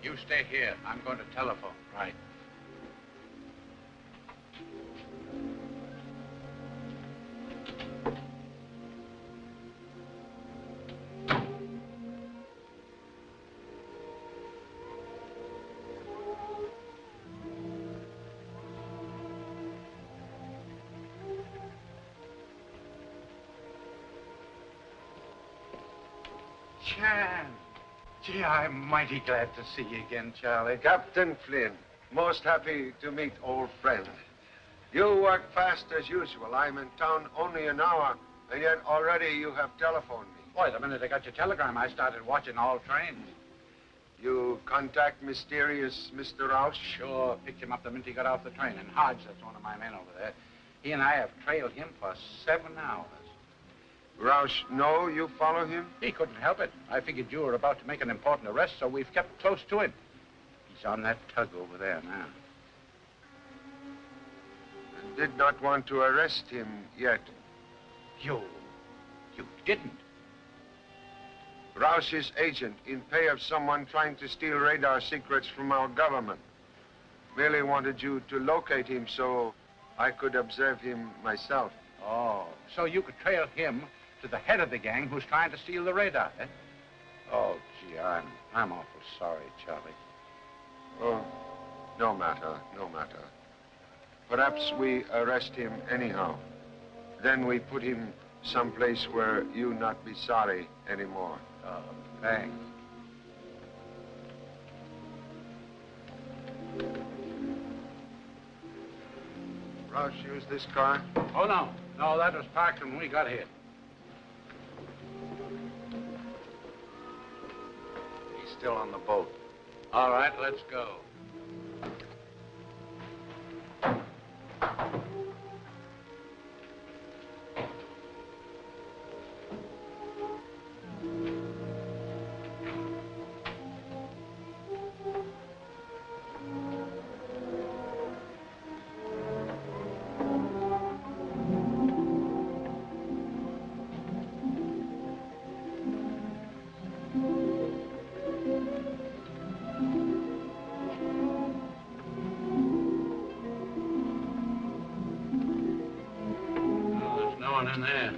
You stay here. I'm going to telephone. Right. Chan. Gee, I'm mighty glad to see you again, Charlie. Captain Flynn, most happy to meet old friend. You work fast as usual. I'm in town only an hour, and yet already you have telephoned me. Boy, the minute I got your telegram, I started watching all trains. You contact mysterious Mr. Rouse? Sure. Picked him up the minute he got off the train. And Hodge, that's one of my men over there. He and I have trailed him for 7 hours. Roush, no, you follow him? He couldn't help it. I figured you were about to make an important arrest, so we've kept close to him. He's on that tug over there now. I did not want to arrest him yet. You didn't? Roush's agent in pay of someone trying to steal radar secrets from our government. Merely wanted you to locate him so I could observe him myself. Oh, so you could trail him to the head of the gang who's trying to steal the radar, eh? Oh, gee, I'm awful sorry, Charlie. Oh, no matter, no matter. Perhaps we arrest him anyhow. Then we put him someplace where you not be sorry anymore. Oh, thanks. Roush, use this car? Oh, no. No, that was parked when we got here. He's still on the boat. All right, let's go. In there.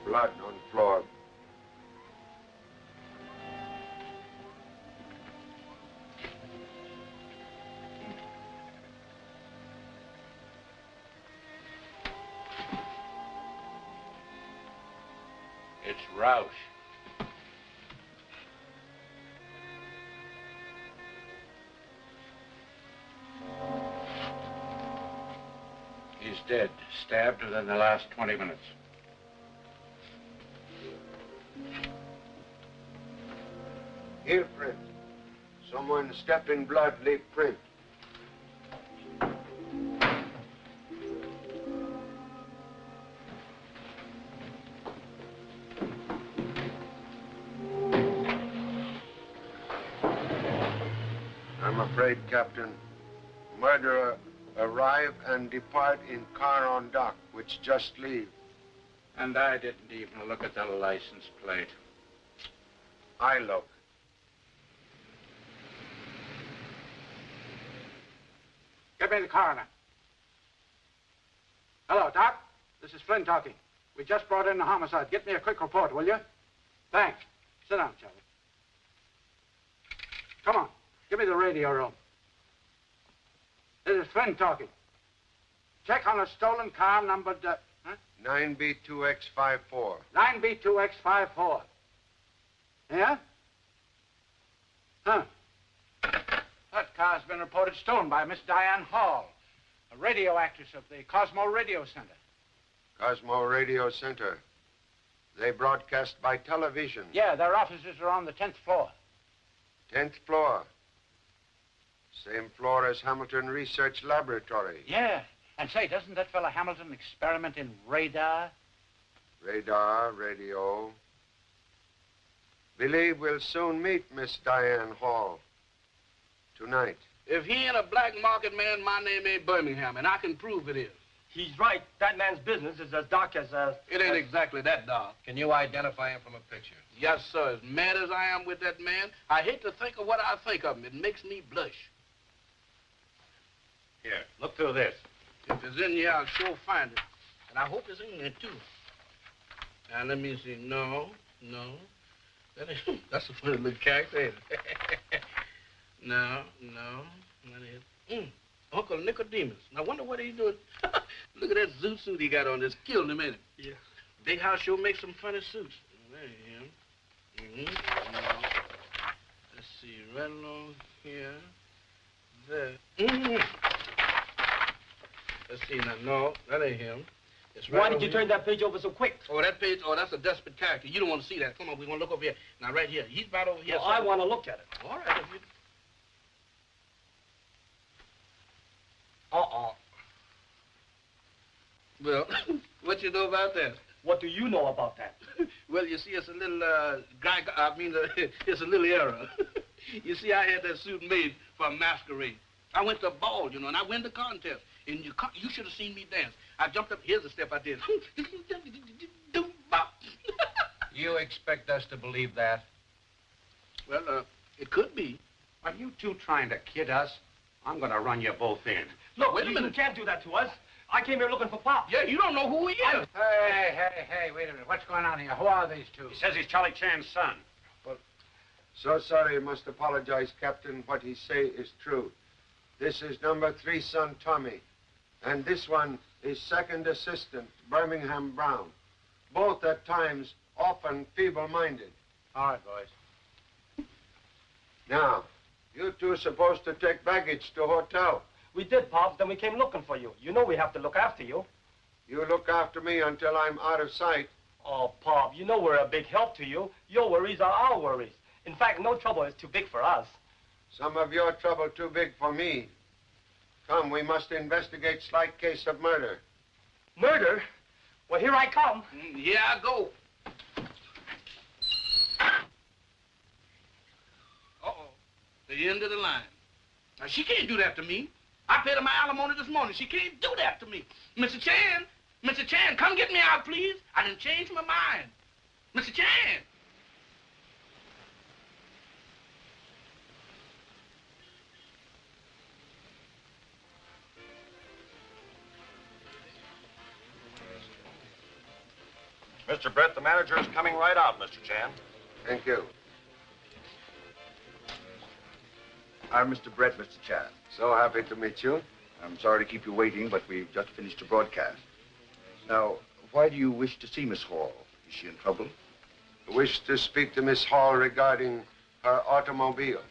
Blood on floor. It's Roush. He's dead, stabbed within the last 20 minutes. Heel print. Someone stepped in blood, leave print. I'm afraid, Captain, murderer arrive and depart in car on dock, which just leave. And I didn't even look at the license plate. I look. Get me the coroner. Hello, Doc. This is Flynn talking. We just brought in a homicide. Get me a quick report, will you? Thanks. Sit down, Charlie. Come on. Give me the radio room. This is Flynn talking. Check on a stolen car numbered, 9B2X54. 9B2X54. Yeah? Huh. That car's been reported stolen by Miss Diane Hall, a radio actress of the Cosmo Radio Center. Cosmo Radio Center. They broadcast by television. Yeah, their offices are on the 10th floor. 10th floor. Same floor as Hamilton Research Laboratory. Yeah. And say, doesn't that fella Hamilton experiment in radar? Radar, radio. Believe we'll soon meet Miss Diane Hall. Tonight. If he ain't a black market man, my name ain't Birmingham, and I can prove it is. He's right. That man's business is as dark as... It ain't exactly that dark. Can you identify him from a picture? Yes, sir. As mad as I am with that man, I hate to think of what I think of him. It makes me blush. Here, look through this. If it's in here, I'll sure find it. And I hope it's in there, too. Now, let me see. No. That's a funny little character, ain't it? No. Uncle Nicodemus. I wonder what he's doing. Look at that zoot suit he got on. That's killing him, ain't it? Yeah. Big House sure makes some funny suits. There you go. Let's see, right along here. There. Let's see now. No, that ain't him. It's right. Why did you turn that page over so quick? Oh, that page? Oh, that's a desperate character. You don't want to see that. Come on, we're going to look over here. Now, right here. He's right over here. Well, I want to look at it. All right. If you... Well, what you know about that? What do you know about that? Well, you see, it's a little, it's a little error. You see, I had that suit made for a masquerade. I went to a ball, you know, and I win the contest. And you should have seen me dance. I jumped up. Here's the step I did. You expect us to believe that? Well, it could be. Are you two trying to kid us? I'm going to run you both in. Look, wait a minute. You can't do that to us. I came here looking for Pop. Yeah, you don't know who he is. Hey, wait a minute. What's going on here? Who are these two? He says he's Charlie Chan's son. Well, so sorry, I must apologize, Captain. What he say is true. This is number 3 son, Tommy. And this one is second assistant, Birmingham Brown. Both at times often feeble-minded. All right, boys. Now, you two are supposed to take baggage to hotel. We did, Pop. Then we came looking for you. You know we have to look after you. You look after me until I'm out of sight. Oh, Pop, you know we're a big help to you. Your worries are our worries. In fact, no trouble is too big for us. Some of your trouble too big for me. Come, we must investigate slight case of murder. Murder? Well, here I come. Here I go. Uh-oh. The end of the line. Now, she can't do that to me. I paid her my alimony this morning. She can't do that to me. Mr. Chan, come get me out, please. I done changed my mind. Mr. Chan. Mr. Brett, the manager is coming right out, Mr. Chan. Thank you. I'm Mr. Brett, Mr. Chan. So happy to meet you. I'm sorry to keep you waiting, but we've just finished a broadcast. Now, why do you wish to see Miss Hall? Is she in trouble? I wish to speak to Miss Hall regarding her automobile.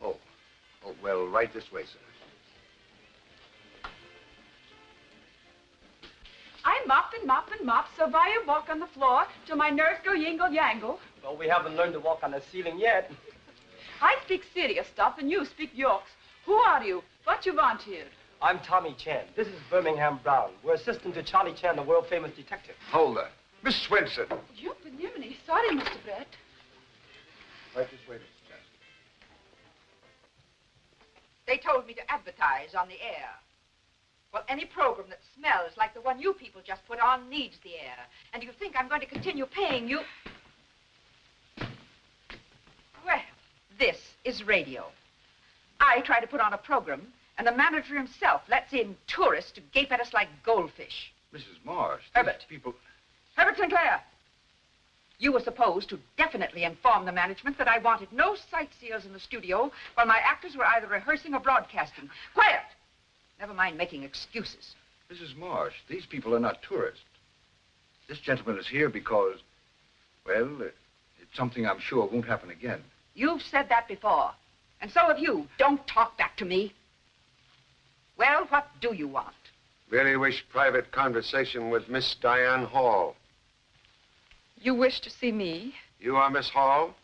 Oh, well, right this way, sir. I mop and mop and mop, so by you walk on the floor till my nerves go yingle-yangle. Well, we haven't learned to walk on the ceiling yet. I speak serious stuff and you speak Yorks. Who are you? What you want here? I'm Tommy Chan. This is Birmingham Brown. We're assistant to Charlie Chan, the world-famous detective. Hold there. Miss Swenson. You benimini. Sorry, Mr. Brett. Right this way, Mr. Chan. They told me to advertise on the air. Well, any program that smells like the one you people just put on needs the air. And you think I'm going to continue paying you? Well, this is radio. I try to put on a program, and the manager himself lets in tourists to gape at us like goldfish. Mrs. Marsh. Herbert. People... Herbert Sinclair. You were supposed to definitely inform the management that I wanted no sightseers in the studio while my actors were either rehearsing or broadcasting. Quiet! Never mind making excuses. Mrs. Marsh, these people are not tourists. This gentleman is here because, well, it's something I'm sure won't happen again. You've said that before. And so have you. Don't talk back to me. Well, what do you want? Really wish private conversation with Miss Diane Hall. You wish to see me? You are Miss Hall?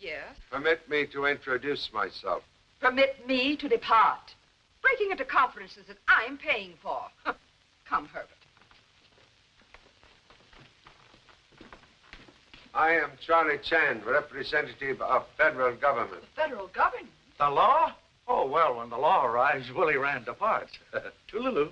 Yes? Permit me to introduce myself. Permit me to depart. Breaking into conferences that I'm paying for. Come, Herbert. I am Charlie Chan, representative of federal government. The federal government? The law? Oh, well, when the law arrives, Willie Rand departs. Toodaloo.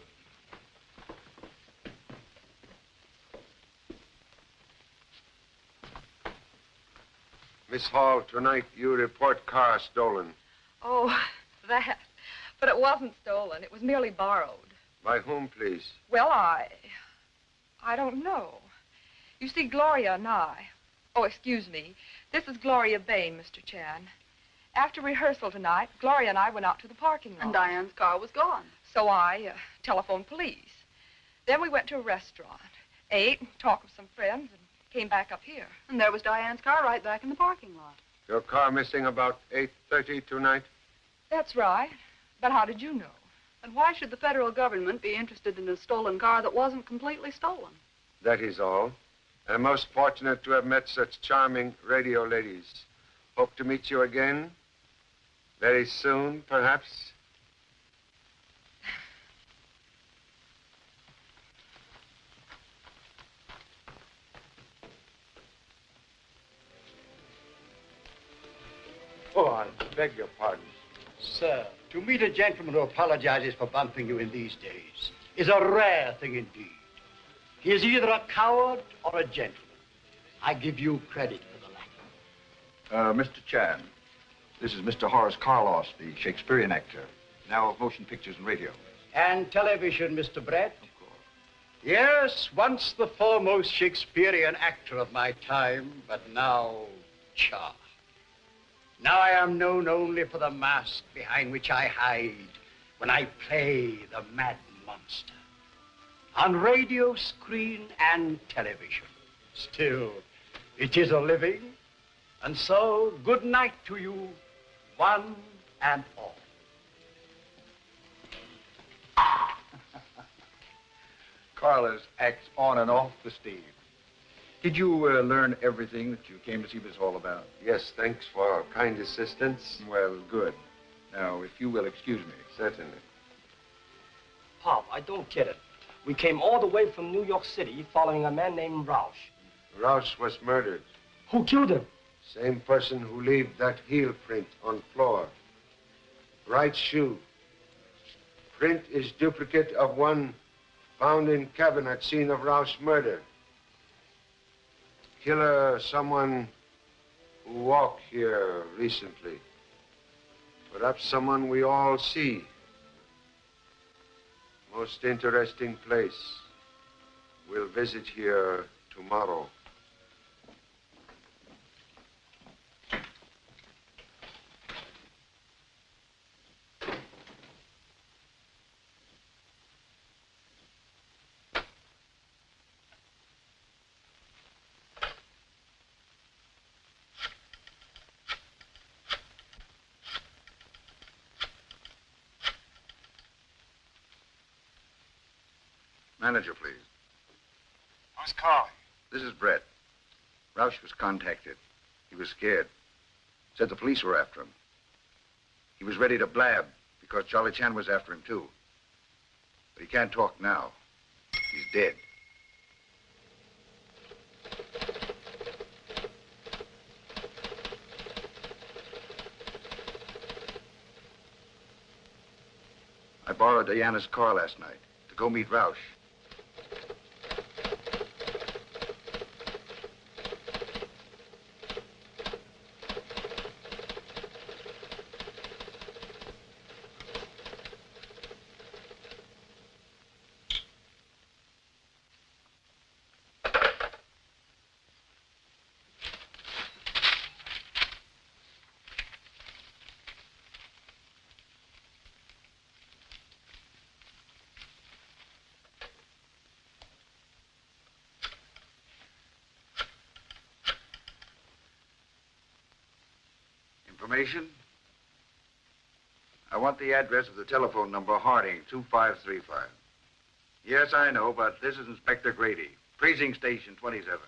Miss Hall, tonight you report car stolen. Oh, that. But it wasn't stolen. It was merely borrowed. By whom, please? Well, I don't know. You see, Gloria and I... Oh, excuse me. This is Gloria Bain, Mr. Chan. After rehearsal tonight, Gloria and I went out to the parking lot. And Diane's car was gone. So I telephoned police. Then we went to a restaurant, ate, talked with some friends, and came back up here. And there was Diane's car right back in the parking lot. Your car missing about 8:30 tonight? That's right. But how did you know? And why should the federal government be interested in a stolen car that wasn't completely stolen? That is all. I'm most fortunate to have met such charming radio ladies. Hope to meet you again. Very soon, perhaps. Oh, I beg your pardon. Sir, to meet a gentleman who apologizes for bumping you in these days is a rare thing indeed. He is either a coward or a gentleman. I give you credit for the latter. Mr. Chan, this is Mr. Horace Carlos, the Shakespearean actor, now of motion pictures and radio. And television, Mr. Brett? Of course. Yes, once the foremost Shakespearean actor of my time, but now, cha. Now I am known only for the mask behind which I hide when I play the mad monster. On radio, screen, and television. Still, it is a living. And so, good night to you, one and all. Carlos acts on and off the stage. Did you learn everything that you came to see this all about? Yes, thanks for kind assistance. Well, good. Now, if you will excuse me. Certainly. Pop, I don't get it. We came all the way from New York City following a man named Roush. Roush was murdered. Who killed him? Same person who left that heel print on floor. Right shoe. Print is duplicate of one found in cabin at scene of Roush's murder. Killer, someone who walked here recently. Perhaps someone we all see. Most interesting place. We'll visit here tomorrow. Manager, please. Who's calling? This is Brett. Roush was contacted. He was scared. Said the police were after him. He was ready to blab because Charlie Chan was after him, too. But he can't talk now. He's dead. I borrowed Diana's car last night to go meet Roush. Information? I want the address of the telephone number, Harding, 2535. Yes, I know, but this is Inspector Grady, Precinct Station 27.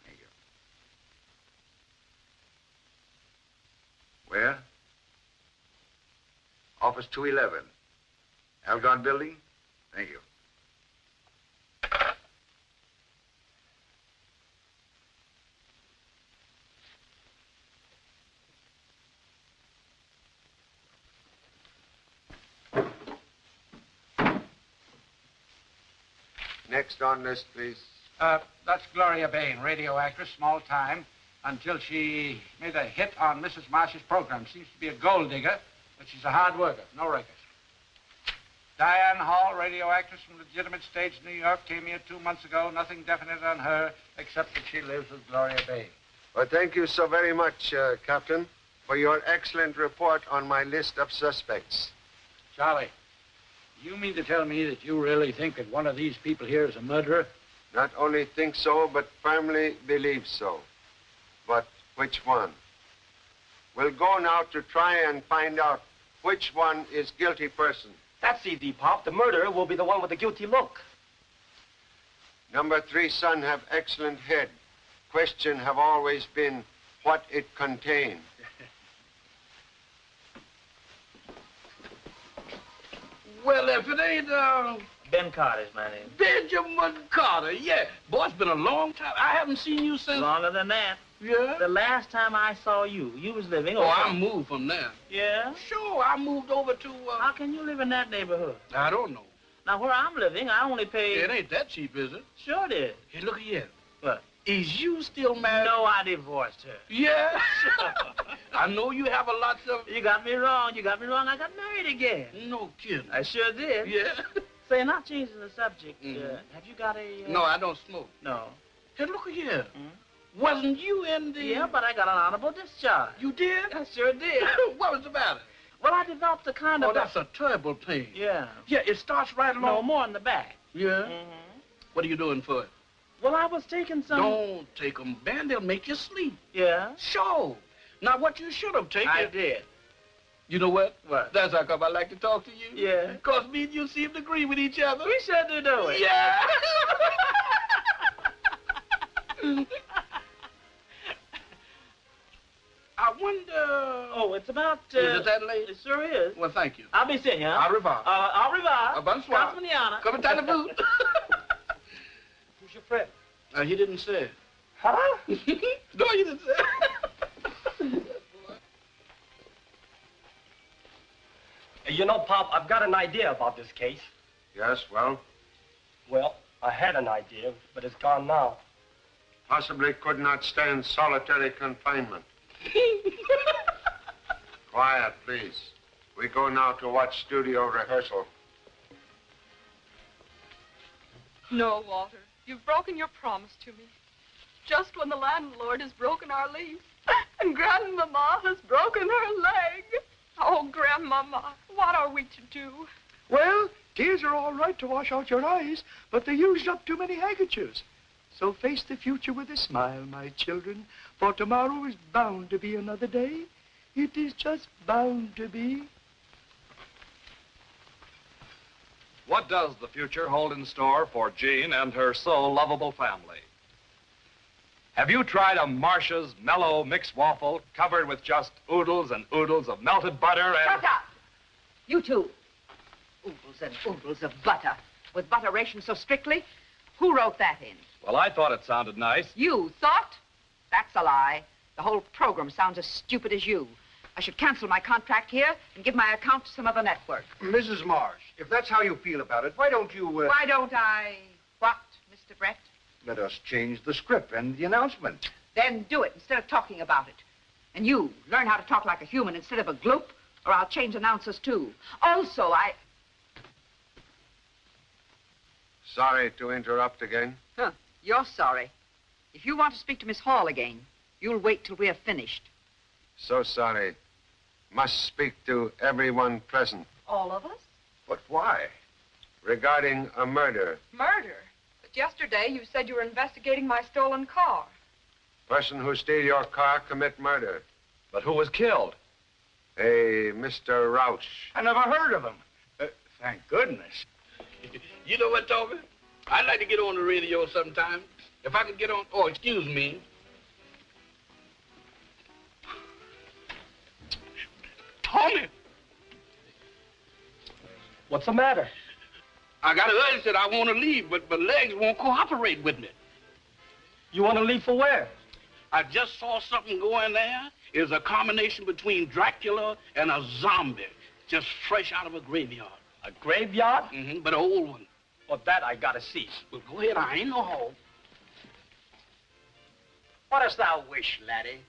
Thank you. Where? Office 211. Algon Building? Thank you. Next on list, please. That's Gloria Bain, radio actress, small time, until she made a hit on Mrs. Marsh's program. Seems to be a gold digger, but she's a hard worker, no record. Diane Hall, radio actress from legitimate stage, New York, came here 2 months ago. Nothing definite on her, except that she lives with Gloria Bain. Well, thank you so very much, Captain, for your excellent report on my list of suspects. Charlie, you mean to tell me that you really think that one of these people here is a murderer? Not only think so, but firmly believe so. But which one? We'll go now to try and find out which one is guilty person. That's easy, Pop. The murderer will be the one with the guilty look. Number 3 son have excellent head. Question have always been what it contained. Well, if it ain't, Ben Carter's my name. Benjamin Carter, yeah. Boy, it's been a long time. I haven't seen you since... Longer than that. Yeah? The last time I saw you, you was living over... Oh, I moved from there. Yeah? Sure, I moved over to, How can you live in that neighborhood? I don't know. Now, where I'm living, I only pay... It ain't that cheap, is it? Sure it is. Hey, look here. What? Is you still married? No, I divorced her. Yeah? I know you have a lot of... You got me wrong. You got me wrong. I got married again. No kidding. I sure did. Yeah? Say, not changing the subject, Mhm. have you got a... No, I don't smoke. No. Hey, look here. Mhm. Wasn't you in the... Yeah, but I got an honorable discharge. You did? I sure did. What was the matter? Well, I developed a kind of... Oh, that's a terrible pain. Yeah. Yeah, it starts right along. No, more in the back. Yeah? Mm-hmm. What are you doing for it? Well, I was taking some... Don't take them, Ben. They'll make you sleep. Yeah? Sure. Now, what you should have taken... I did. You know what? What? That's how come I like to talk to you. Yeah. Because me and you seem to agree with each other. We sure do it. Yeah. I wonder... Oh, it's about... Is it that late? It sure is. Well, thank you. I'll be seeing you. Au revoir. Au revoir. Bonsoir. Casmaniana. Come and tie the boot. Who's your friend? He didn't say. Huh? No, you didn't say. You know, Pop, I've got an idea about this case. Yes, well, Well, I had an idea, but it's gone now. possibly could not stand solitary confinement. Quiet, please. We go now to watch studio rehearsal. No, Walter. You've broken your promise to me. Just when the landlord has broken our lease. And Grandmama has broken her leg. Oh, Grandmama, what are we to do? Well, tears are all right to wash out your eyes, but they used up too many handkerchiefs. So face the future with a smile, my children, for tomorrow is bound to be another day. It is just bound to be. What does the future hold in store for Jean and her so lovable family? Have you tried a Marcia's mellow mixed waffle covered with just oodles and oodles of melted butter and... Shut up! You two. Oodles and oodles of butter. With butter rationed so strictly? Who wrote that in? Well, I thought it sounded nice. You thought? That's a lie. The whole program sounds as stupid as you. I should cancel my contract here and give my account to some other network. Mrs. Marsh, if that's how you feel about it, why don't you, Why don't I... What, Mr. Brett? let us change the script and the announcement? Then do it instead of talking about it. And you, learn how to talk like a human instead of a gloop, or I'll change announcers, too. Also, Sorry to interrupt again. Huh, you're sorry. If you want to speak to Miss Hall again, you'll wait till we're finished. So sorry. Must speak to everyone present All of us? But why? regarding a murder. Murder? But yesterday you said you were investigating my stolen car. Person who steal your car commit murder. But who was killed? A Mr. Roush. I never heard of him. Thank goodness. You know what, Toby? I'd like to get on the radio sometime. If I could get on... Oh, excuse me. Tommy! What's the matter? I got an urge that I want to leave, but my legs won't cooperate with me. You want to leave for where? I just saw something going there. It was a combination between Dracula and a zombie, just fresh out of a graveyard. A graveyard? But an old one. Well, that I gotta see. Well, go ahead. I ain't no hoe. What dost thou wish, laddie?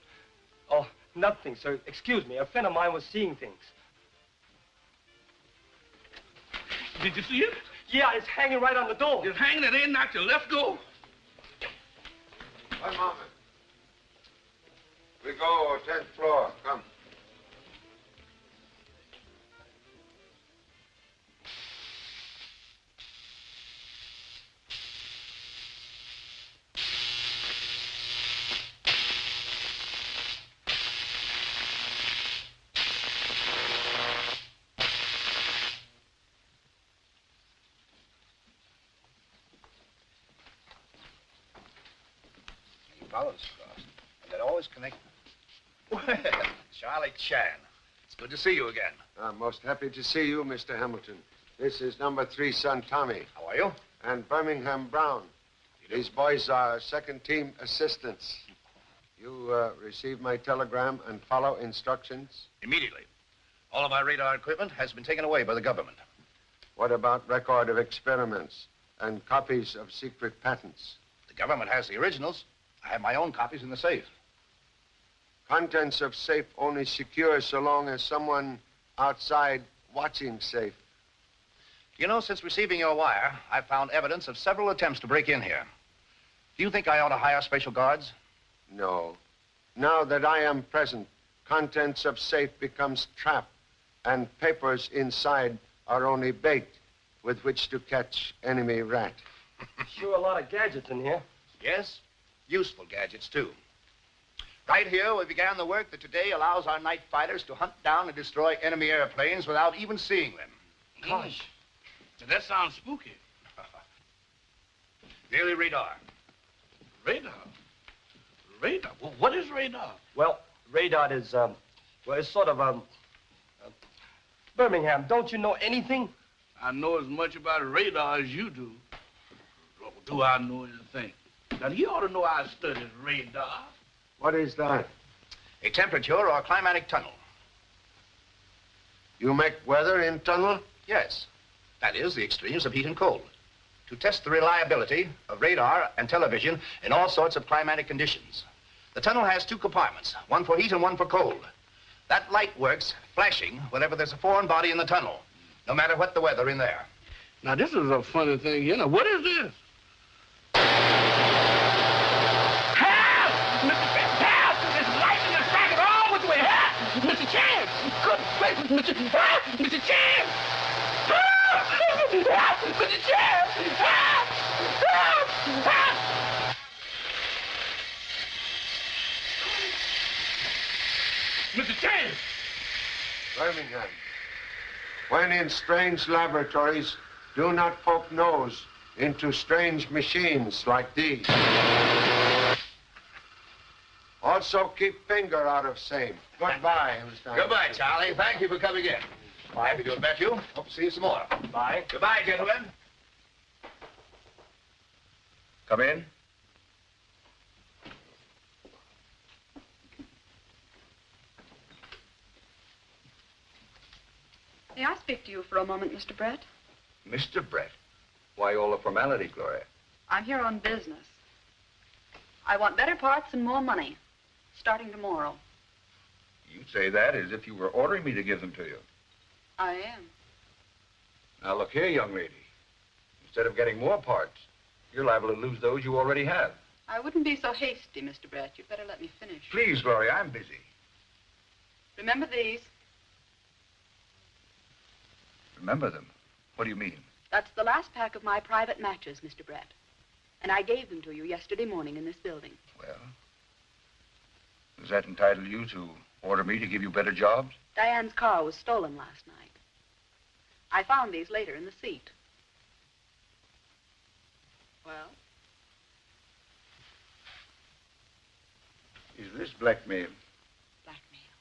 Oh, nothing, sir. Excuse me. A friend of mine was seeing things. Did you see it? Yeah, it's hanging right on the door. It's hanging. It ain't knocked your left go. One moment. We go 10th floor. Come. He follows us, and they're always connected. Well, Charlie Chan. It's good to see you again. I'm most happy to see you, Mr. Hamilton. This is number 3 son Tommy. How are you? And Birmingham Brown. These boys are second-team assistants. You receive my telegram and follow instructions? Immediately. All of our radar equipment has been taken away by the government. What about record of experiments and copies of secret patents? The government has the originals. I have my own copies in the safe. Contents of safe only secure so long as someone outside watching safe. You know, since receiving your wire, I've found evidence of several attempts to break in here. Do you think I ought to hire special guards? No. Now that I am present, contents of safe becomes trap, and papers inside are only bait with which to catch enemy rat. Sure a lot of gadgets in here. Yes, useful gadgets, too. Right here, we began the work that today allows our night fighters to hunt down and destroy enemy airplanes without even seeing them. Gosh. That sounds spooky. Daily radar. Radar? Radar? Well, what is radar? Well, radar is, well, it's sort of, Birmingham, don't you know anything? I know as much about radar as you do. Do I know anything? Now, you ought to know I studied radar. What is that? A temperature or a climatic tunnel. You make weather in tunnel? Yes. That is, the extremes of heat and cold. To test the reliability of radar and television in all sorts of climatic conditions. The tunnel has 2 compartments, one for heat and one for cold. That light works flashing whenever there's a foreign body in the tunnel, no matter what the weather in there. Now, this is a funny thing here. Now, what is this? Help! Mr. Help! There's lightning and striking all which way. Help! Mr. Chan! Good gracious, Mr. Help! Mr. Chan! Help! Help! Mr. Chan! Help! Help! Help! Mr. Chan! Birmingham. When in strange laboratories, do not poke nose into strange machines like these. Also keep finger out of same. Goodbye, Mr. Goodbye, Charlie. Thank you for coming in. Happy to have met you. Hope to see you some more. Bye. Goodbye, gentlemen. Come in. May I speak to you for a moment, Mr. Brett? Mr. Brett. Why all the formality, Gloria? I'm here on business. I want better parts and more money, starting tomorrow. You say that as if you were ordering me to give them to you. I am. Now, look here, young lady. Instead of getting more parts, you're liable to lose those you already have. I wouldn't be so hasty, Mr. Brett. You'd better let me finish. Please, Gloria, I'm busy. Remember these? Remember them? What do you mean? That's the last pack of my private matches, Mr. Brett. And I gave them to you yesterday morning in this building. Well, does that entitle you to order me to give you better jobs? Diane's car was stolen last night. I found these later in the seat. Well? Is this blackmail? Blackmail.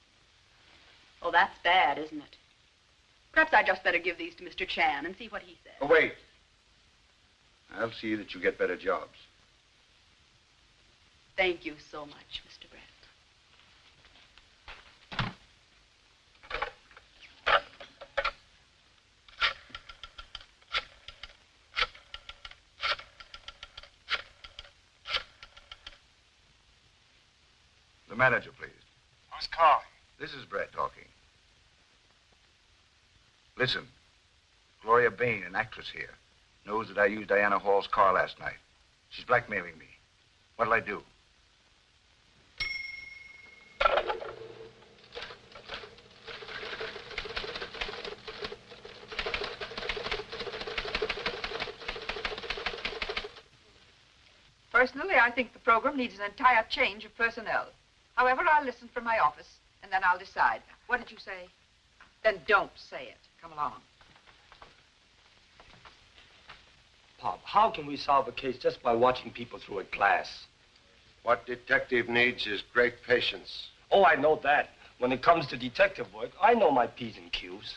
Oh, that's bad, isn't it? Perhaps I'd just better give these to Mr. Chan and see what he says. Oh, wait. I'll see that you get better jobs. Thank you so much, Mr. Brett. Manager, please. Who's calling? This is Brett talking. Listen, Gloria Bain, an actress here, knows that I used Diana Hall's car last night. She's blackmailing me. What'll I do? Personally, I think the program needs an entire change of personnel. However, I'll listen from my office, and then I'll decide. What did you say? Then don't say it. Come along. Pop, how can we solve a case just by watching people through a glass? What detective needs is great patience. Oh, I know that. When it comes to detective work, I know my P's and Q's.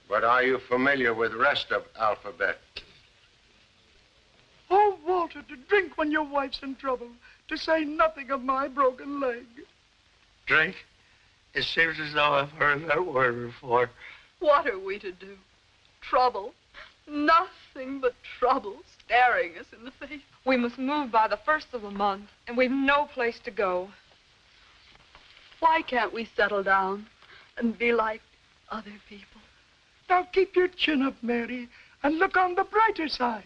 But are you familiar with the rest of alphabet? Oh, Walter, to drink when your wife's in trouble, to say nothing of my broken leg. Drink? It seems as though I've heard that word before. What are we to do? Trouble. Nothing but trouble staring us in the face. We must move by the 1st of the month, and we've no place to go. Why can't we settle down and be like other people? Now keep your chin up, Mary, and look on the brighter side.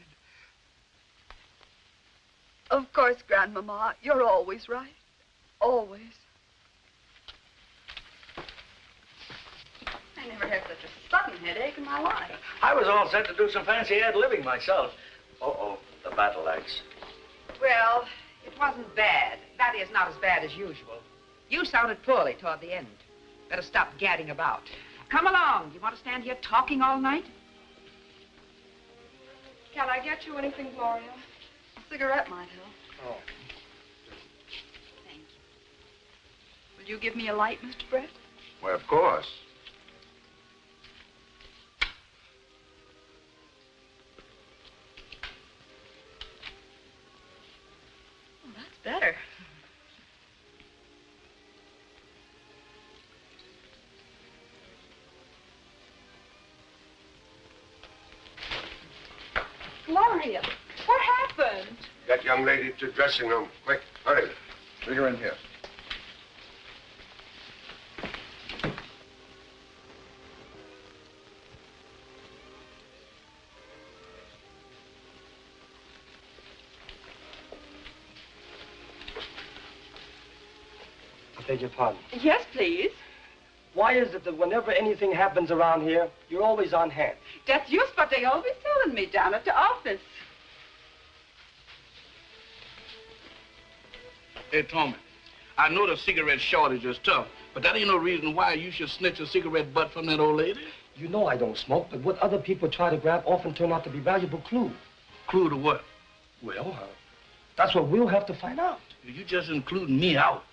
Of course, Grandmama, you're always right. Always. I never had such a sudden headache in my life. I was all set to do some fancy ad-libbing myself. Uh-oh, the battle axe. Well, it wasn't bad. That is, not as bad as usual. You sounded poorly toward the end. Better stop gadding about. Come along. Do you want to stand here talking all night? Can I get you anything, Gloria? A cigarette might help. Oh. Thank you. Will you give me a light, Mr. Brett? Well, of course. Oh, that's better. Gloria, what happened? That young lady to dressing room. Quick, hurry. Bring her in here. I beg your pardon. Yes, please. Why is it that whenever anything happens around here, you're always on hand? That's just what they always telling me down at the office. Hey, Tommy, I know the cigarette shortage is tough, but that ain't no reason why you should snitch a cigarette butt from that old lady. You know I don't smoke, but what other people try to grab often turn out to be valuable clues. Clue to what? Well, that's what we'll have to find out. You just including me out.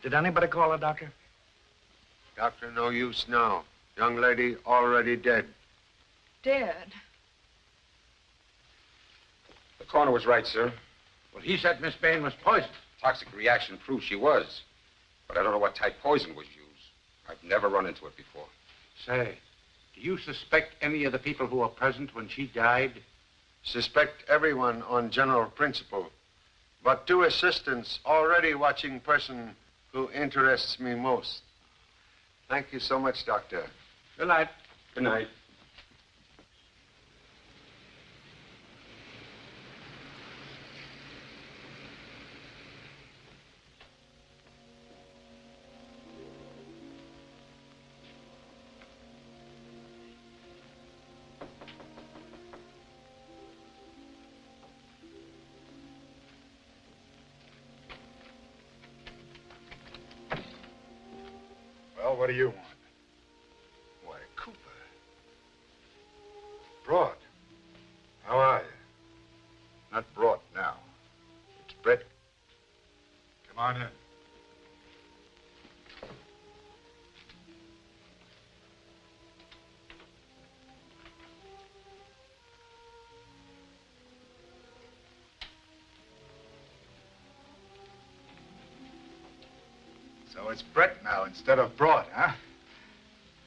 Did anybody call a doctor? Doctor, no use now. Young lady already dead. Dead. The coroner was right, sir. Well, he said Miss Bain was poisoned. Toxic reaction proves she was. But I don't know what type poison was used. I've never run into it before. Say, do you suspect any of the people who were present when she died? Suspect everyone on general principle. But two assistants already watching person who interests me most. Thank you so much, Doctor. Good night. Good night. Well, what do you want? Why, Cooper. Broad. How are you? Not brought now. It's Brett. Come on in. So it's Brett now instead of Broad, huh?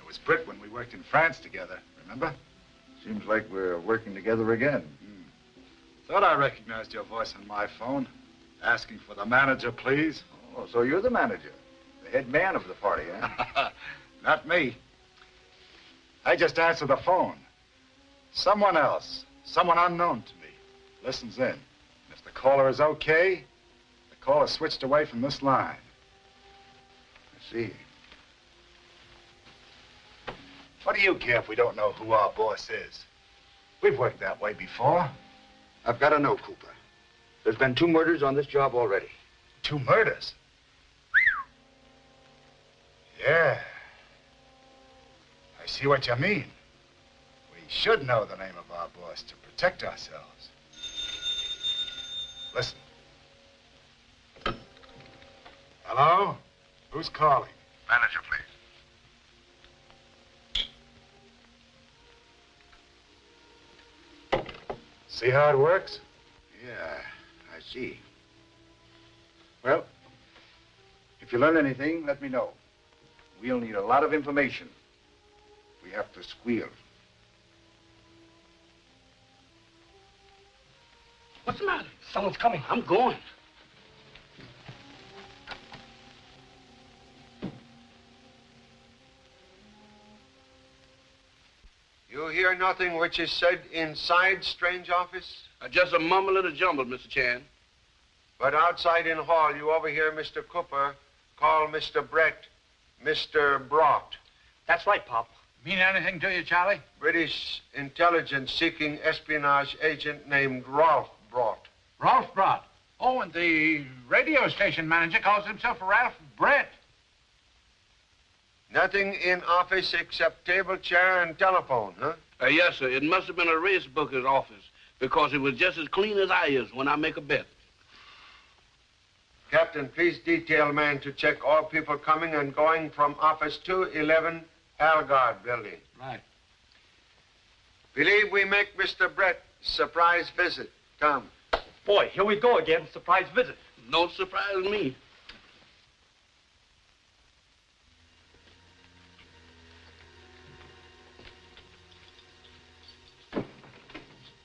It was Brett when we worked in France together, remember? Seems like we're working together again. Thought I recognized your voice on my phone. Asking for the manager, please. Oh, Oh, so you're the manager, the head man of the party, huh? Not me. I just answer the phone. Someone else, someone unknown to me, listens in. And if the caller is okay, the call is switched away from this line. I see. What do you care if we don't know who our boss is? We've worked that way before. I've got to know, Cooper. There's been 2 murders on this job already. 2 murders? Yeah. I see what you mean. We should know the name of our boss to protect ourselves. Listen. Hello? Who's calling? Manager, please. See how it works? Yeah, I see. Well, if you learn anything, let me know. We'll need a lot of information. We have to squeal. What's the matter? Someone's coming. I'm going. You hear nothing which is said inside strange office? Just a mumble and a jumble, Mr. Chan. But outside in hall, you overhear Mr. Cooper call Mr. Brett Mr. Brought. That's right, Pop. Mean anything to you, Charlie? British intelligence seeking espionage agent named Ralph Brought. Ralph Brott. Oh, and the radio station manager calls himself Ralph Brett. Nothing in office except table, chair, and telephone, huh? Yes, sir. It must have been a race booker's office because it was just as clean as I is when I make a bet. Captain, please detail man to check all people coming and going from office 211 Algard building. Right. Believe we make Mr. Brett surprise visit. Come. Boy, here we go again. Surprise visit. Don't surprise me.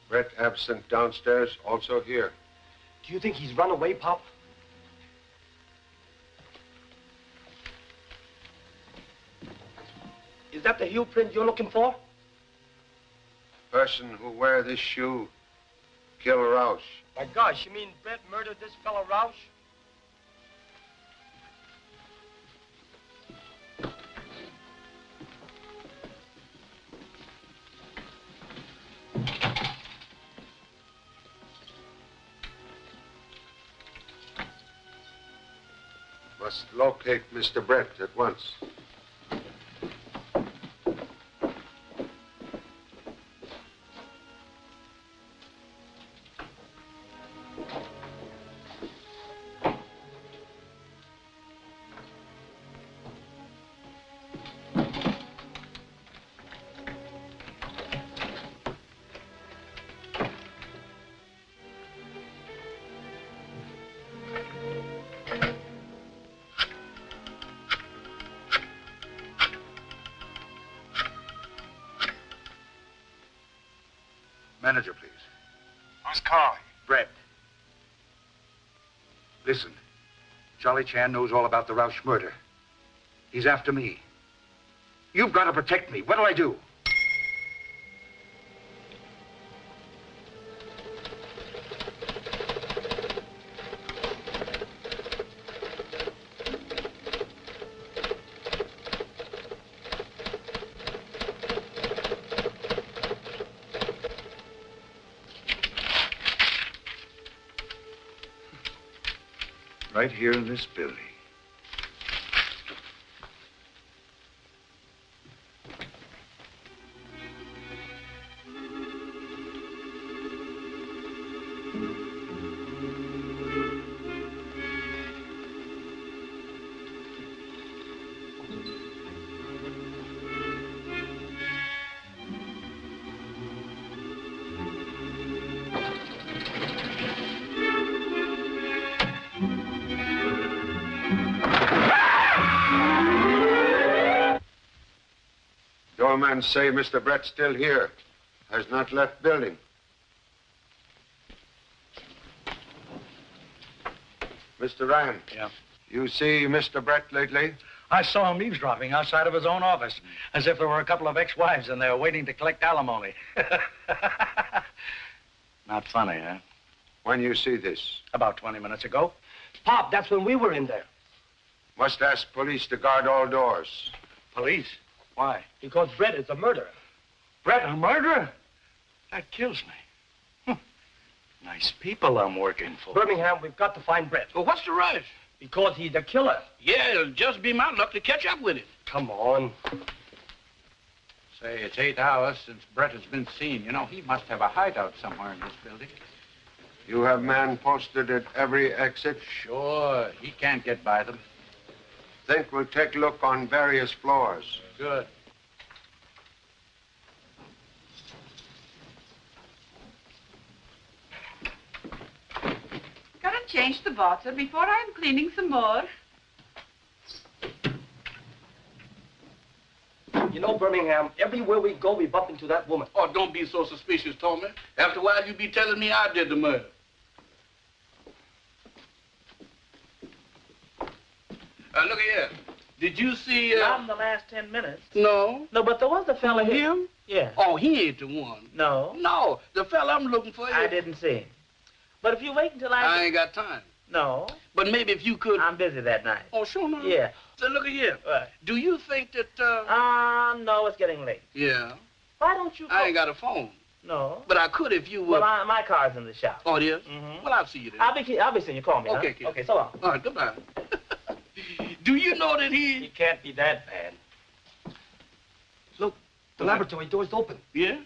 Brett absent downstairs, also here. Do you think he's run away, Pop? Is that the heel print you're looking for? Person who wear this shoe, kill Roush. My gosh, you mean Brett murdered this fellow Roush? Must locate Mr. Brett at once. Manager, please. Who's calling? Brett. Listen, Charlie Chan knows all about the Roush murder. He's after me. You've got to protect me. What'll I do? Right here in this building. Doorman say Mr. Brett's still here. Has not left building. Mr. Ryan. Yeah? You see Mr. Brett lately? I saw him eavesdropping outside of his own office, as if there were a couple of ex-wives in there waiting to collect alimony. Not funny, huh? When you see this? About 20 minutes ago. Pop, that's when we were in there. Must ask police to guard all doors. Police? Why? Because Brett is a murderer. Brett, a murderer? That kills me. Nice people I'm working for. Birmingham, we've got to find Brett. Well, what's the rush? Because he's the killer. Yeah, it'll just be my luck to catch up with him. Come on. Say, it's 8 hours since Brett has been seen. You know, he must have a hideout somewhere in this building. You have men posted at every exit? Sure, he can't get by them. Think we'll take a look on various floors. Good. Gotta change the water before I'm cleaning some more. You know, Birmingham, everywhere we go, we bump into that woman. Oh, don't be so suspicious, Tommy. After a while, you be telling me I did the murder. Look here. Did you see, Not in the last 10 minutes. No. No, but there was the fella here. Him? Yeah. Oh, he ain't the one. No. No, the fella I'm looking for. I didn't see him. But if you wait until I ain't got time. No. But maybe if you could... I'm busy that night. Oh, sure, no. Yeah. So look here. Right. Do you think that, no, it's getting late. Yeah. Why don't you I ain't got a phone. No. But I could if you would. Well, my car's in the shop. Oh, it is? Mm-hmm. Well, I'll see you then. I'll be seeing you. Call me, Okay, huh? kid. Okay, so long. All right, goodbye. Do you know that He can't be that bad. Look, the laboratory door's open. Yeah?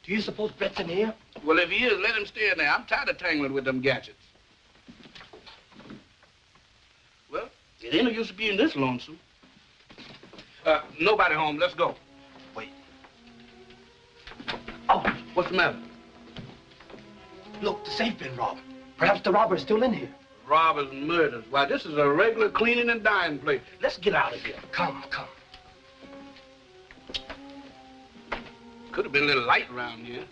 Do you suppose Brett's in here? Well, if he is, let him stay in there. I'm tired of tangling with them gadgets. Well, it ain't no use to being this lonesome. Nobody home. Let's go. Wait. Oh, what's the matter? Look, the safe been robbed. Perhaps the robber's still in here. Robbers and murders. Why, this is a regular cleaning and dyeing place. Let's get out of here. Come. Could have been a little light around here.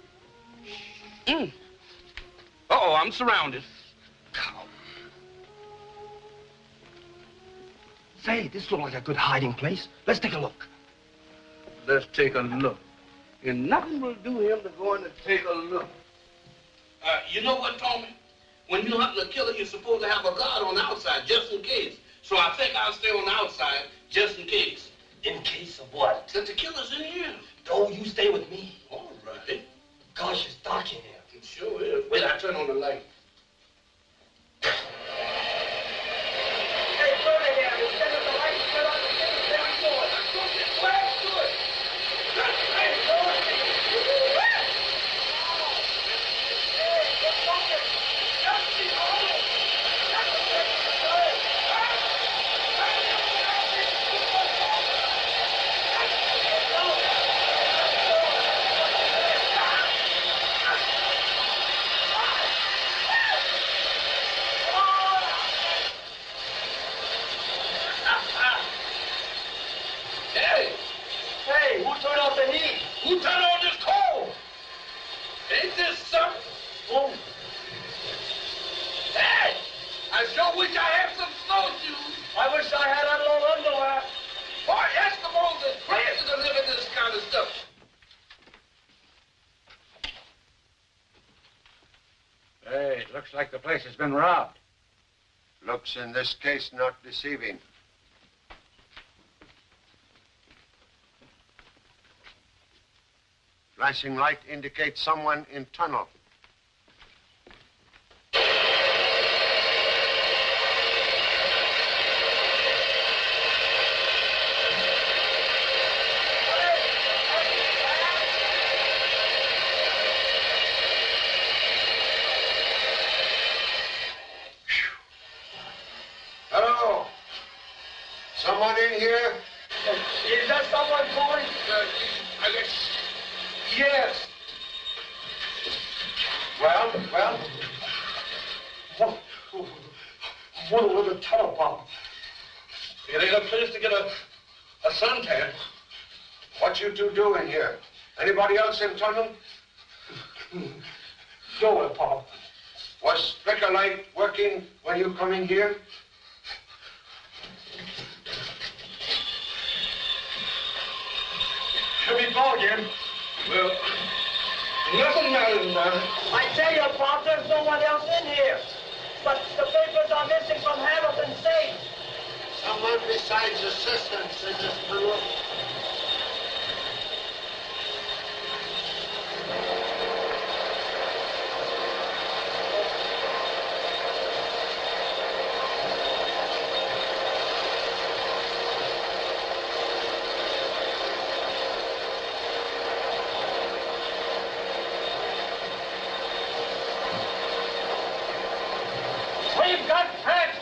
Uh-oh, I'm surrounded. Come. Say, this looks like a good hiding place. Let's take a look. Let's take a look. And nothing will do him to go in and take a look. You know what, Tommy? When you're hunting a killer, you're supposed to have a guard on the outside, just in case. So I think I'll stay on the outside, just in case. In case of what? That the killer's in here. Oh, you stay with me. All right. Gosh, it's dark in here. It sure is. Wait, I turn on the light. Hey, Birmingham, instead of the light, turn on the thing. There we go. Let's do it. Hey, who turned off the heat? Who turned on this coal? Ain't this something? Oh. Hey! I sure wish I had some snowshoes. I wish I had that long underwear. Boy, Eskimos is crazy to live in this kind of stuff. Hey, it looks like the place has been robbed. Looks in this case not deceiving. Flashing light indicates someone in tunnel. Hello? Someone in here? Is that someone calling? Yes. Well? What a little tunnel bomb. It ain't a place to get a suntan. What you two doing here? Anybody else in tunnel? Nowhere, Pop. Was flicker light working when you come in here? you call again? Well, nothing matters now. I tell you, Pop, there's no one else in here. But the papers are missing from Hamilton's safe. Someone besides assistants in this room. We've got Brett,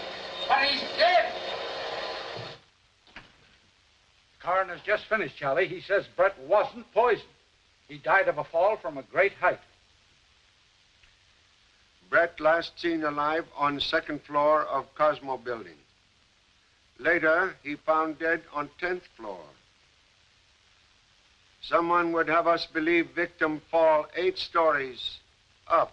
but he's dead. The coroner's just finished, Charlie. He says Brett wasn't poisoned. He died of a fall from a great height. Brett last seen alive on second floor of Cosmo building. Later, he found dead on 10th floor. Someone would have us believe victim fall 8 stories up.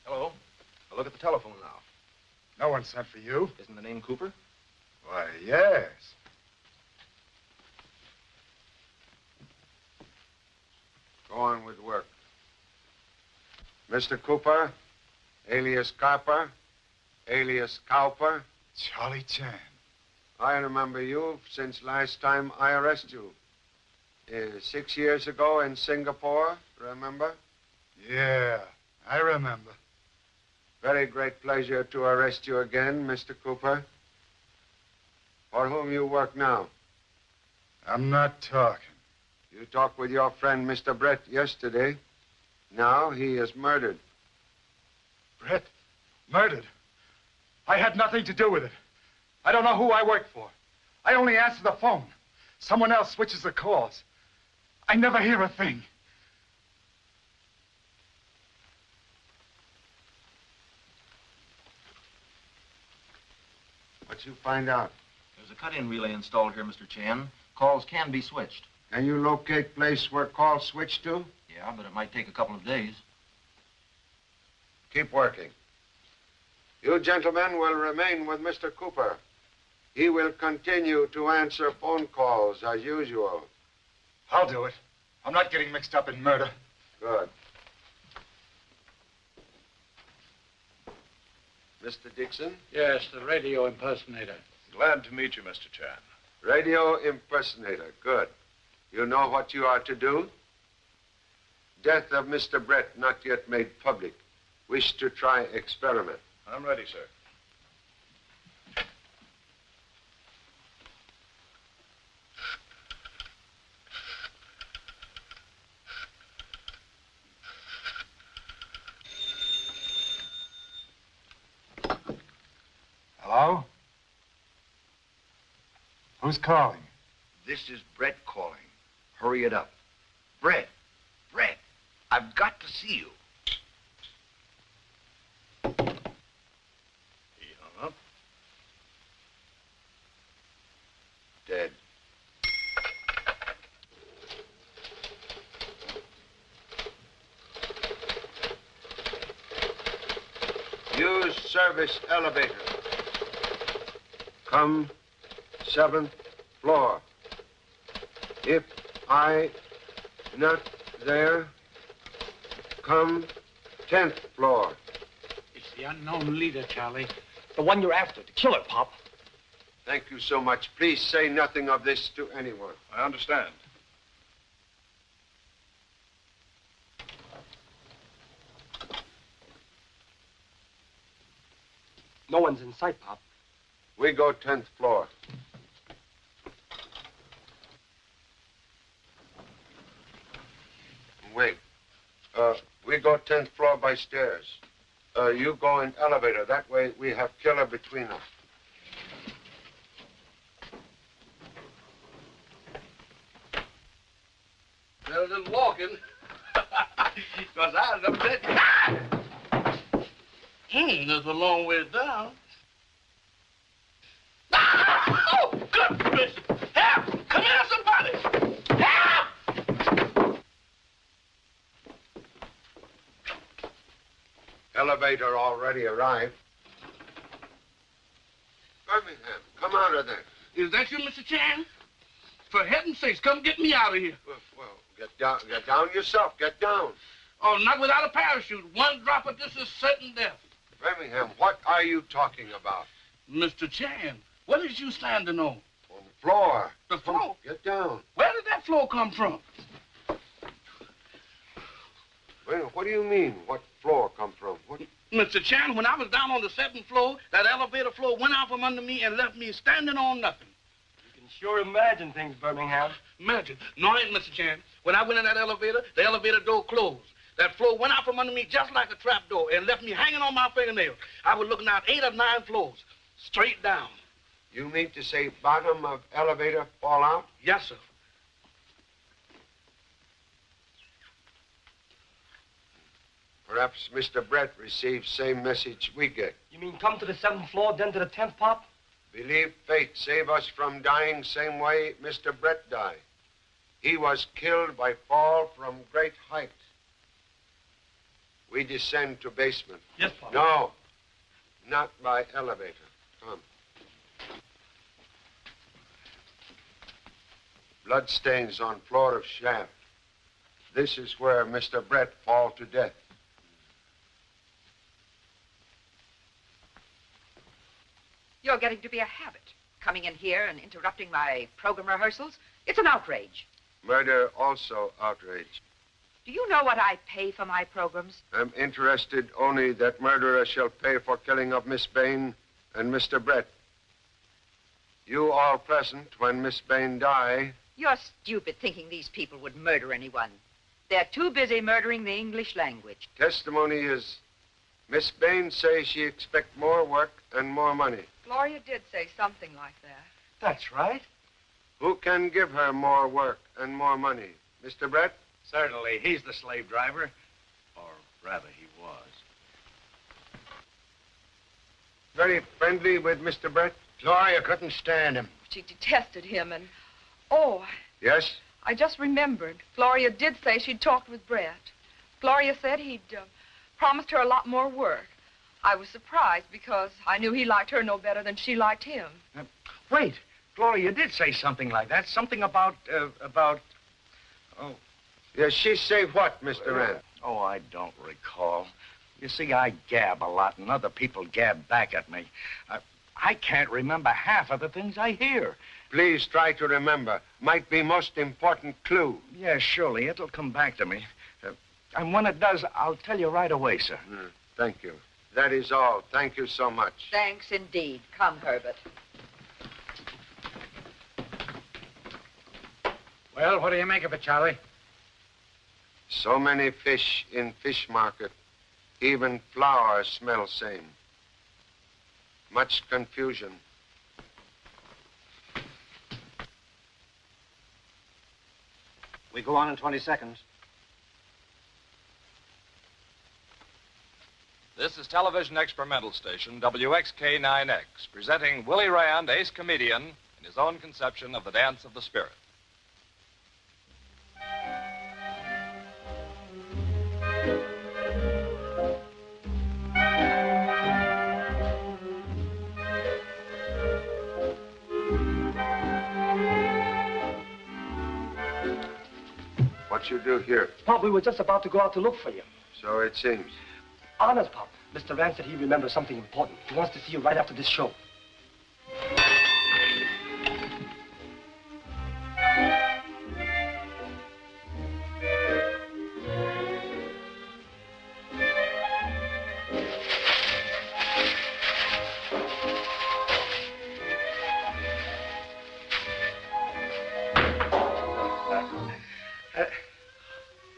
Hello. I'll look at the telephone now. No one sent for you. Isn't the name Cooper? Why, yes. Go on with work. Mr. Cooper, alias Copper, alias Cowper. Charlie Chan. I remember you since last time I arrested you. 6 years ago in Singapore, remember? Yeah, I remember. Very great pleasure to arrest you again, Mr. Cooper. For whom you work now? I'm not talking. You talked with your friend, Mr. Brett, yesterday. Now he is murdered. Brett? Murdered? I had nothing to do with it. I don't know who I work for. I only answer the phone. Someone else switches the calls. I never hear a thing. What'd you find out? There's a cut-in relay installed here, Mr. Chan. Calls can be switched. Can you locate place where calls switch to? Yeah, but it might take a couple of days. Keep working. You gentlemen will remain with Mr. Cooper. He will continue to answer phone calls as usual. I'll do it. I'm not getting mixed up in murder. Good. Mr. Dixon? Yes, the radio impersonator. Glad to meet you, Mr. Chan. Radio impersonator. Good. You know what you are to do? Death of Mr. Brett not yet made public. Wish to try experiment. I'm ready, sir. Hello? Who's calling? This is Brett calling. Hurry it up. Brett, I've got to see you. He hung up. Dead. Use service elevator. Come 7th floor. If I not there, come 10th floor. It's the unknown leader, Charlie. The one you're after, the killer, Pop. Thank you so much. Please say nothing of this to anyone. I understand. No one's in sight, Pop. We go 10th floor. Wait. We go 10th floor by stairs. You go in elevator. That way we have killer between us. Better than walking. Because I was upset. There's a long way down. Oh, goodness! Help! Come here, somebody! Help! Elevator already arrived. Birmingham, come out of there. Is that you, Mr. Chan? For heaven's sakes, come get me out of here. Well, get down yourself. Get down. Oh, not without a parachute. One drop of this is certain death. Birmingham, what are you talking about? Mr. Chan, what is you standing on? On the floor. The floor? Get down. Where did that floor come from? Well, what do you mean, what floor come from? What? Mr. Chan, when I was down on the 7th floor, that elevator floor went out from under me and left me standing on nothing. You can sure imagine things, Birmingham. Imagine. No, I ain't, Mr. Chan. When I went in that elevator, the elevator door closed. That floor went out from under me just like a trap door and left me hanging on my fingernails. I was looking out 8 or 9 floors, straight down. You mean to say bottom of elevator fall out? Yes, sir. Perhaps Mr. Brett received same message we get. You mean come to the 7th floor, then to the 10th, Pop? Believe fate save us from dying same way Mr. Brett died. He was killed by fall from great height. We descend to basement. Yes, Pop. No, not by elevator. Come. Blood stains on floor of shaft. This is where Mr. Brett fall to death. You're getting to be a habit, coming in here and interrupting my program rehearsals. It's an outrage. Murder also outrage. Do you know what I pay for my programs? I'm interested only that murderer shall pay for killing of Miss Bain and Mr. Brett. You all present when Miss Bain die. You're stupid thinking these people would murder anyone. They're too busy murdering the English language. Testimony is Miss Bain says she expect more work and more money. Gloria did say something like that. That's right. Who can give her more work and more money? Mr. Brett? Certainly. He's the slave driver. Or rather, he was. Very friendly with Mr. Brett? Gloria couldn't stand him. She detested him and... Oh, Yes? I just remembered. Gloria did say she'd talked with Brett. Gloria said he'd promised her a lot more work. I was surprised because I knew he liked her no better than she liked him. Wait. Gloria did say something like that. Something about... Oh. Yes, she say what, Mr. Rand? Oh, I don't recall. You see, I gab a lot, and other people gab back at me. I can't remember half of the things I hear. Please try to remember. Might be most important clue. Yeah, surely. It'll come back to me. And when it does, I'll tell you right away, sir. Thank you. That is all. Thank you so much. Thanks indeed. Come, Herbert. Well, what do you make of it, Charlie? So many fish in fish market. Even flowers smell same. Much confusion. We go on in 20 seconds. This is television experimental station WXK-9X, presenting Willie Rand, ace comedian, in his own conception of the dance of the spirit. What you do here? Pop, we were just about to go out to look for you. So it seems. Honest, Pop. Mr. Rand said he remembers something important. He wants to see you right after this show.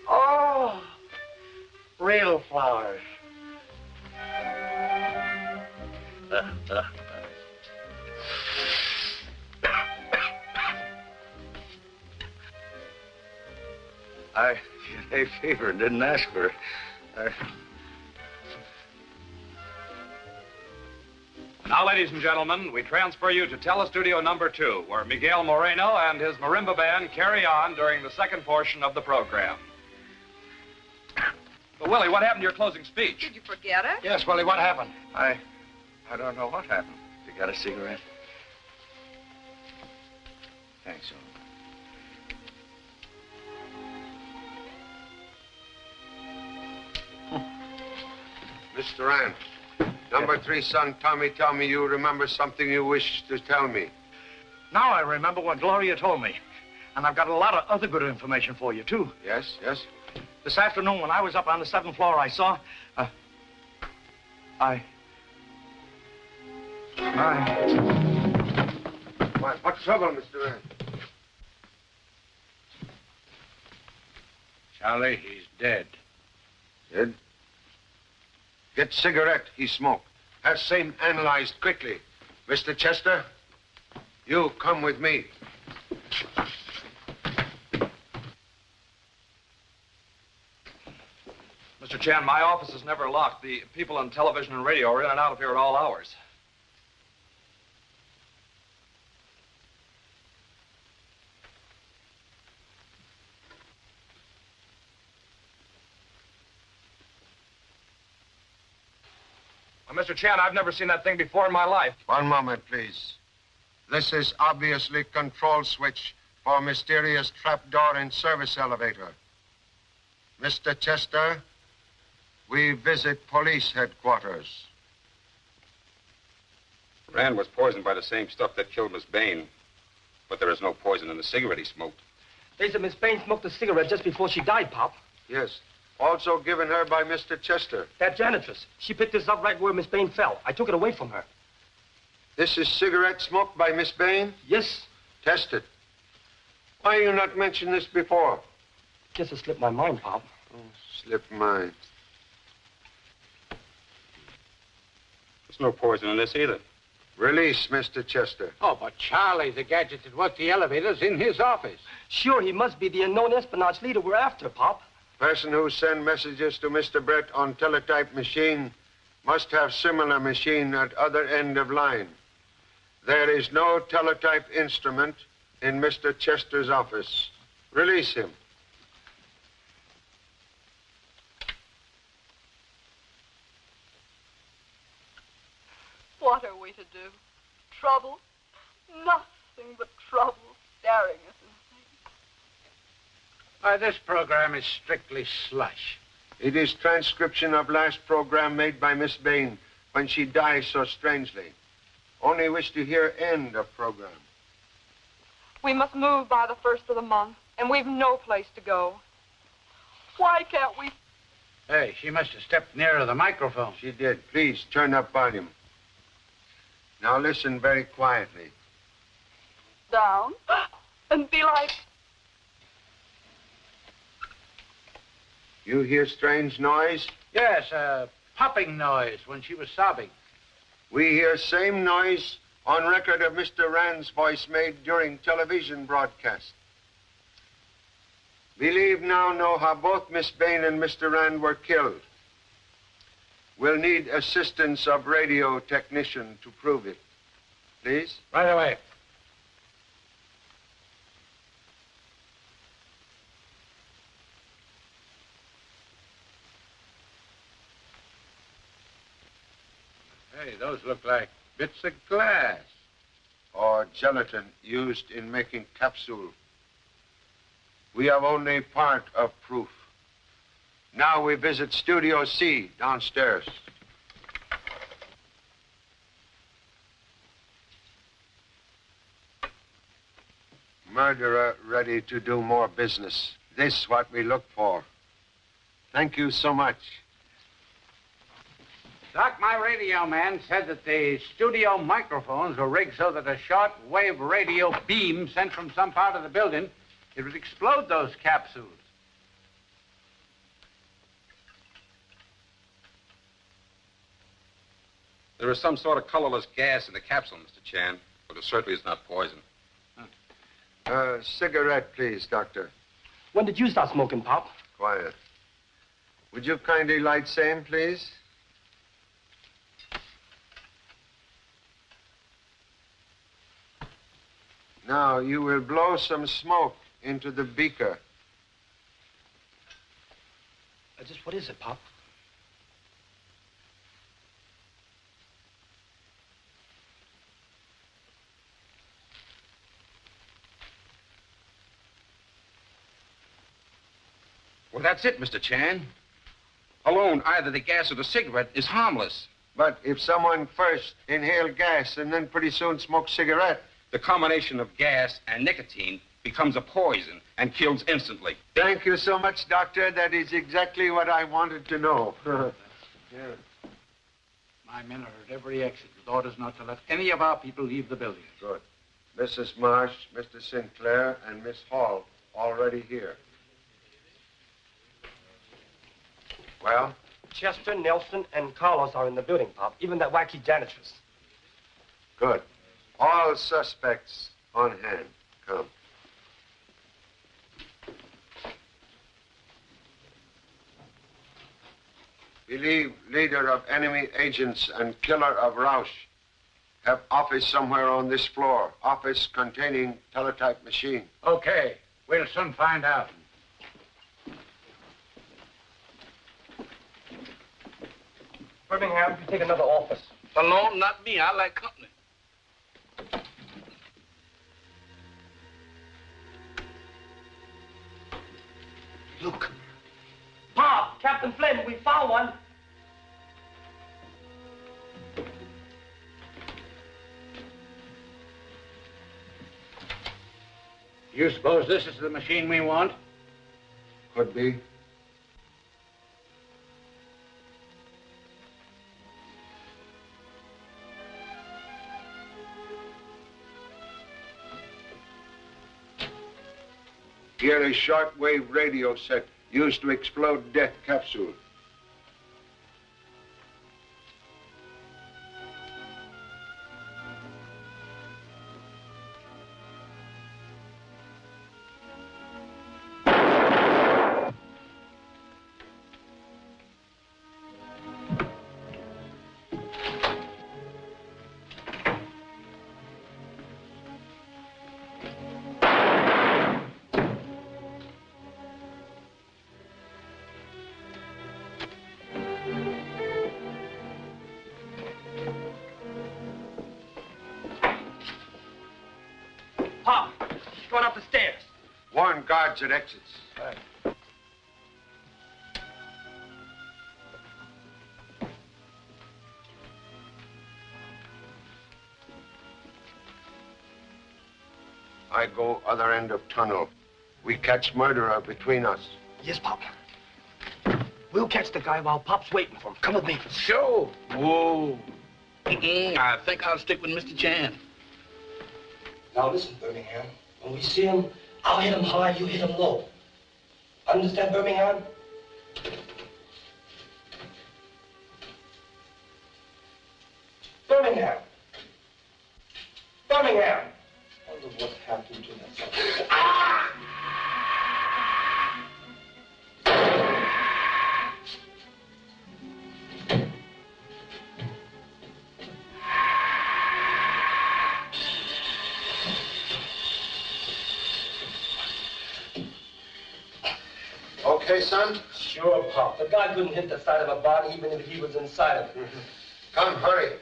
Oh, real flowers. I had a fever and didn't ask for it. Now, ladies and gentlemen, we transfer you to Telestudio number 2, where Miguel Moreno and his marimba band carry on during the second portion of the program. But, Willie, what happened to your closing speech? Did you forget it? Yes, Willie, what happened? I don't know what happened. You got a cigarette? Thanks, Owen. Mr. Rand, number 3 son, Tommy, tell me you remember something you wish to tell me. Now I remember what Gloria told me. And I've got a lot of other good information for you, too. Yes, yes? This afternoon, when I was up on the 7th floor, I saw... What's trouble, Mr. Rand? Charlie, he's dead. Dead? Get cigarette he smoked. Have same analyzed quickly. Mr. Chester, you come with me. Mr. Chan, my office is never locked. The people on television and radio are in and out of here at all hours. Well, Mr. Chan, I've never seen that thing before in my life. One moment, please. This is obviously control switch for mysterious trapdoor in service elevator. Mr. Chester, we visit police headquarters. Rand was poisoned by the same stuff that killed Miss Bain. But there is no poison in the cigarette he smoked. They said Miss Bain smoked a cigarette just before she died, Pop. Yes. Also given her by Mr. Chester. That janitress. She picked this up right where Miss Bain fell. I took it away from her. This is cigarette smoked by Miss Bain? Yes. Test it. Why you not mention this before? Guess it slipped my mind, Pop. Oh, slipped mind. There's no poison in this either. Release, Mr. Chester. Oh, but Charlie, the gadget that worked the elevators in his office. Sure, he must be the unknown espionage leader we're after, Pop. Person who send messages to Mr. Brett on teletype machine must have similar machine at other end of line. There is no teletype instrument in Mr. Chester's office. Release him. What are we to do? Trouble? Nothing but trouble staring us in the face. Why, this program is strictly slush. It is transcription of last program made by Miss Bain when she died so strangely. Only wish to hear end of program. We must move by the 1st of the month, and we've no place to go. Why can't we... Hey, she must have stepped nearer the microphone. She did. Please turn up volume. Now listen very quietly. Down and be like... You hear strange noise? Yes, a popping noise when she was sobbing. We hear same noise on record of Mr. Rand's voice made during television broadcast. Believe now know how both Miss Bain and Mr. Rand were killed. We'll need assistance of radio technician to prove it. Please? Right away. Hey, those look like bits of glass. Or gelatin used in making capsule. We have only part of proof. Now we visit Studio C downstairs. Murderer ready to do more business. This what we look for. Thank you so much. Doc, my radio man said that the studio microphones were rigged so that a short-wave radio beam sent from some part of the building, it would explode those capsules. There is some sort of colorless gas in the capsule, Mr. Chan, but it certainly is not poison. Cigarette, please, Doctor. When did you start smoking, Pop? Quiet. Would you kindly light same, please? Now, you will blow some smoke into the beaker. Just what is it, Pop? Well, that's it, Mr. Chan. Alone, either the gas or the cigarette is harmless. But if someone first inhaled gas and then pretty soon smoked cigarette... The combination of gas and nicotine becomes a poison and kills instantly. Thank you so much, Doctor. That is exactly what I wanted to know. Yeah. My men are at every exit with orders not to let any of our people leave the building. Good. Mrs. Marsh, Mr. Sinclair, and Miss Hall already here. Well? Chester, Nelson, and Carlos are in the building, Pop. Even that wacky janitress. Good. All suspects on hand. Come. Believe leader of enemy agents and killer of Rausch. Have office somewhere on this floor. Office containing teletype machine. Okay. We'll soon find out. Birmingham, you take another office. Alone, not me. I like company. Look. Pop, Captain Flynn, we found one. You suppose this is the machine we want? Could be. Here is shortwave radio set used to explode death capsule. Pop, he's going up the stairs. Warn guards at exits. Right. I go other end of tunnel. We catch murderer between us. Yes, Pop. We'll catch the guy while Pop's waiting for him. Come with me. Sure. Whoa. I think I'll stick with Mr. Chan. Now listen, Birmingham. When we see him, I'll hit him high, you hit him low. Understand, Birmingham? Birmingham. Birmingham. I wonder what happened to that. Ah! Okay, son? Sure, Pop. The guy couldn't hit the side of a body even if he was inside of it. Come, hurry.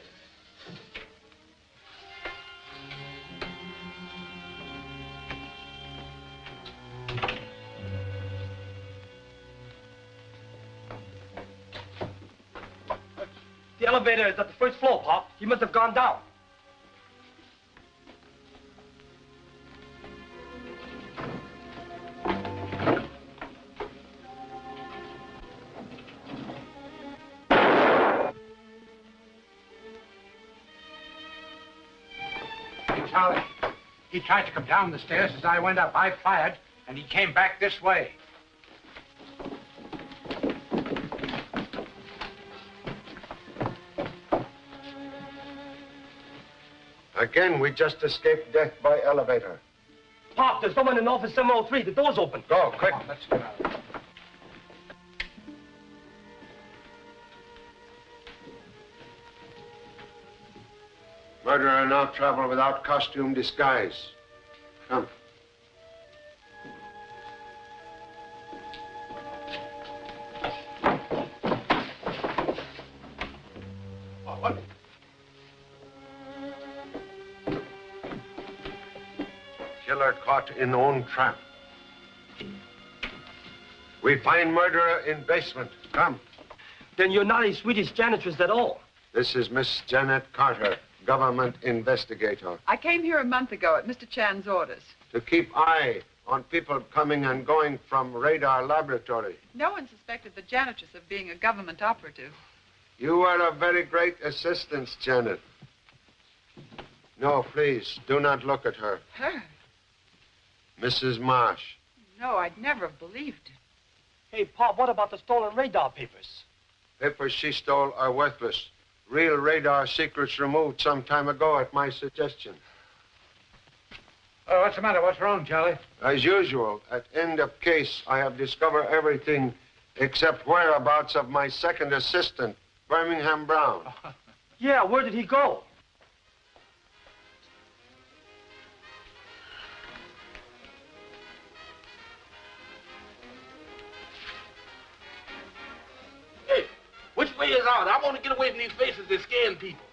The elevator is at the first floor, Pop. He must have gone down. Charlie, he tried to come down the stairs as I went up. I fired, and he came back this way. Again, we just escaped death by elevator. Pop, there's someone in office 703. The door's open. Go, quick. Come on, let's get out. Murderer now travel without costume disguise. Come. what? Killer caught in own trap. We find murderer in basement. Come. Then you're not a Swedish janitress at all. This is Miss Janet Carter, government investigator. I came here a month ago at Mr. Chan's orders. To keep eye on people coming and going from radar laboratory. No one suspected the janitress of being a government operative. You are a very great assistance, Janet. No, please, do not look at her. Her? Mrs. Marsh. No, I'd never have believed it. Hey, Pop, what about the stolen radar papers? Papers she stole are worthless. Real radar secrets removed some time ago at my suggestion. Oh, what's the matter? What's wrong, Charlie? As usual, at end of case, I have discovered everything except whereabouts of my second assistant, Birmingham Brown. Yeah, where did he go? Hey, which way is out? I want to get away from these faces that scaring people.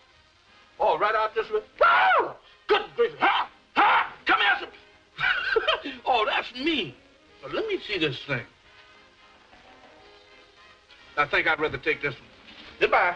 Oh, right out this way? Oh, good grief. Ha! Ha! Come here, some... Oh, that's me. Well, let me see this thing. I think I'd rather take this one. Goodbye.